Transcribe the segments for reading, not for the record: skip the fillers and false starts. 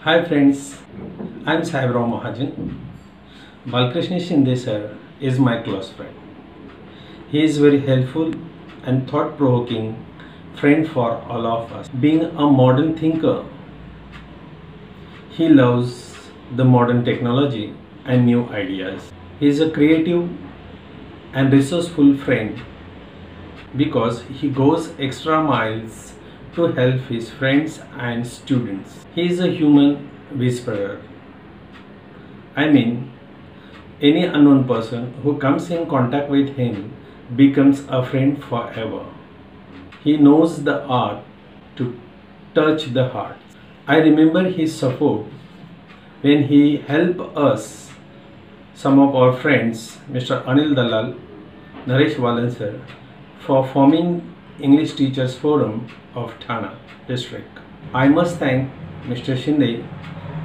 Hi friends, I am Saibram Mahajan. Balkrishna Shinde sir is my close friend. He is very helpful and thought-provoking friend for all of us. Being a modern thinker, he loves the modern technology and new ideas. He is a creative and resourceful friend because he goes extra miles to help his friends and students. He is a human whisperer. I mean, any unknown person who comes in contact with him becomes a friend forever. He knows the art to touch the heart. I remember his support when he helped us, some of our friends, Mr. Anil Dalal, Naresh Valansar, for forming English Teachers Forum of Thana district. I must thank Mr. Shinde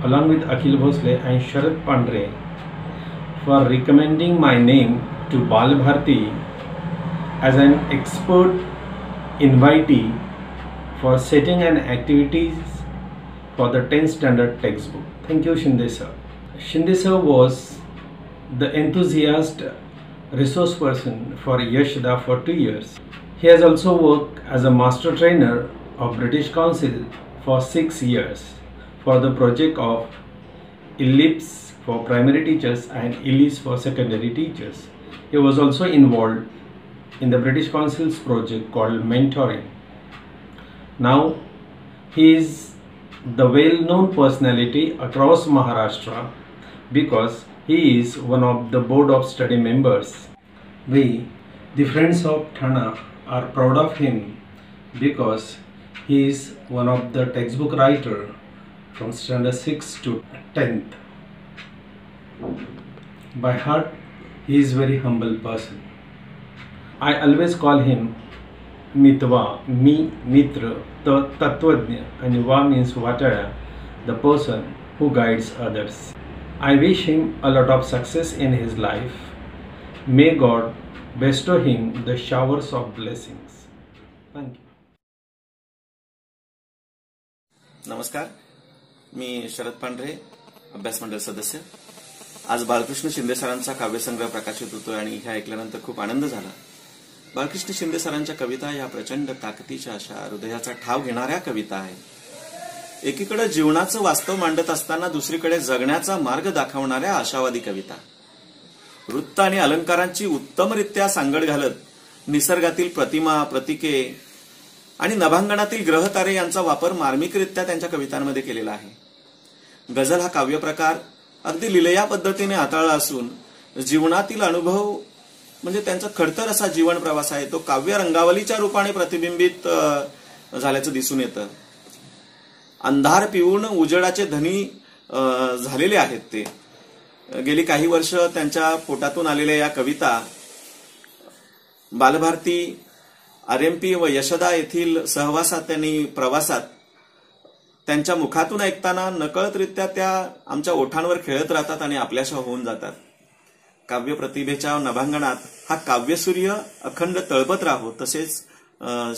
along with Akhil Bhosle and Sharad Pandre for recommending my name to Balbharti as an expert invitee for setting an activities for the 10th standard textbook. Thank you, Shinde sir. Shinde sir was the enthusiast resource person for Yashda for 2 years. He has also worked as a master trainer of British Council for 6 years for the project of ELLIPS for primary teachers and ELLIS for secondary teachers. He was also involved in the British Council's project called Mentoring. Now he is the well-known personality across Maharashtra because he is one of the board of study members. We, the friends of Thana, are proud of him because he is one of the textbook writer from standard 6 to 10th. By heart, he is very humble person. I always call him Mitva, me, Mitra, Tatvajna, and Va means Vataya, the person who guides others. I wish him a lot of success in his life. May God bestow him the showers of blessings. Thank you. नमस्कार, मी शरद पांढरे, अभ्यास मंडळ सदस्य. आज बालकृष्ण शिंदे सरांचा काव्यसंग्रह प्रकाशित होतोय आणि हे ऐकल्यानंतर खूप आनंद झाला. बालकृष्ण शिंदे सरांच्या कविता या प्रचंड ताकदीच्या अशा हृदयाचा ठाव घेणाऱ्या कविता आहेत. एकीकडे जीवनाचं वास्तव मांडत असताना दुसरीकडे जगण्याचा मार्ग दाखवणाऱ्या आशावादी कविता. वृत्त आणि अलंकारांची उत्तमरित्या सांगड घालत निसर्गातील प्रतिमा, प्रतीके आणि नभांगणातील ग्रहतारे यांचा वापर मार्मिकरित्या त्यांच्या कवितांमध्ये केलेला आहे. गझल हा काव्यप्रकार अगदी लिलया पद्धतीने हाताळला असून जीवनातील अनुभव म्हणजे त्यांचा खडतर असा जीवन प्रवास आहे तो काव्य रंगावलीच्या रूपाने प्रतिबिंबित झाल्याचं दिसून येतं. अंधार पिऊन उजेडाचे धनी झालेले आहेत ते. गेली काही वर्ष त्यांच्या पोटातून आलेल्या या कविता बालभारती, आरएमपी व यशदा येथील सहवासात आणि प्रवासात त्यांच्या मुखातून ऐकताना नकळतरित्या त्या आमच्या ओठांवर खेळत राहतात आणि आपल्याशा होऊन जातात. काव्य प्रतिभेच्या नभांगणात हा काव्यसूर्य अखंड तळपत राहो. तसेच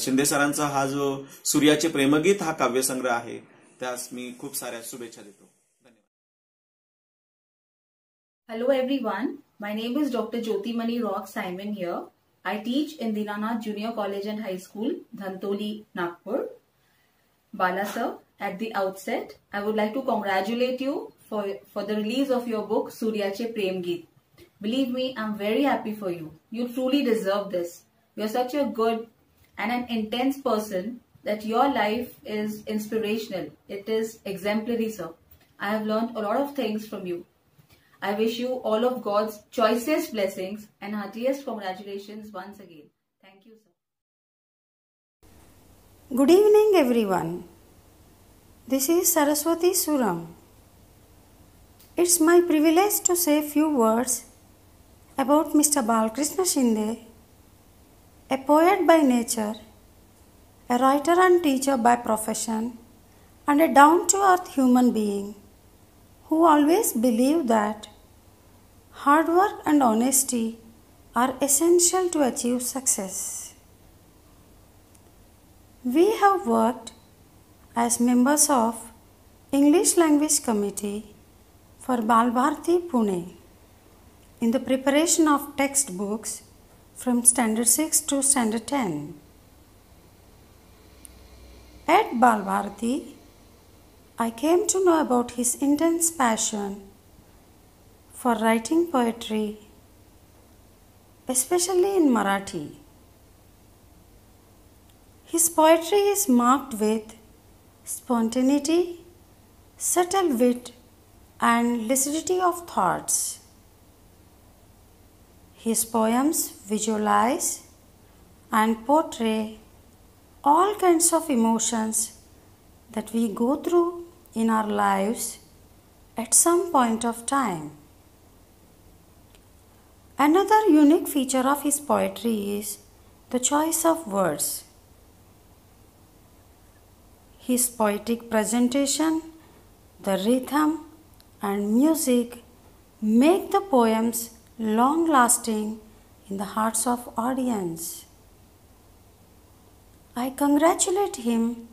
शिंदे सरांचा हा जो सूर्याचे प्रेमगीत हा काव्यसंग्रह आहे त्यास मी खूप साऱ्या शुभेच्छा देतो. धन्यवाद. Hello everyone, my name is Dr. Jyotimani Rock Simon here. I teach in Dinanath Junior College and High School, Dhantoli, Nagpur. Bala sir, at the outset, I would like to congratulate you for the release of your book Suryache Prem Geet. Believe me, I'm very happy for you. You truly deserve this. You're such a good and an intense person that your life is inspirational. It is exemplary, sir. I have learned a lot of things from you. I wish you all of God's choicest blessings and heartiest congratulations once again. Thank you, sir. Good evening, everyone. This is Saraswati Suram. It's my privilege to say a few words about Mr. Balkrishna Shinde, a poet by nature, a writer and teacher by profession, and a down-to-earth human being who always believed that hard work and honesty are essential to achieve success. We have worked as members of English Language Committee for Balbharti, Pune in the preparation of textbooks from Standard 6 to Standard 10. At Balbharti, I came to know about his intense passion for writing poetry, especially in Marathi. His poetry is marked with spontaneity, subtle wit, and lucidity of thoughts. His poems visualize and portray all kinds of emotions that we go through in our lives at some point of time. Another unique feature of his poetry is the choice of words. His poetic presentation, the rhythm, and music make the poems long-lasting in the hearts of audience. I congratulate him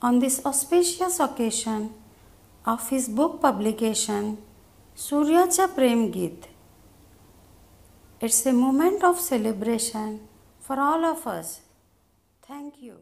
on this auspicious occasion of his book publication, Suryacha Prem Geet. It's a moment of celebration for all of us. Thank you.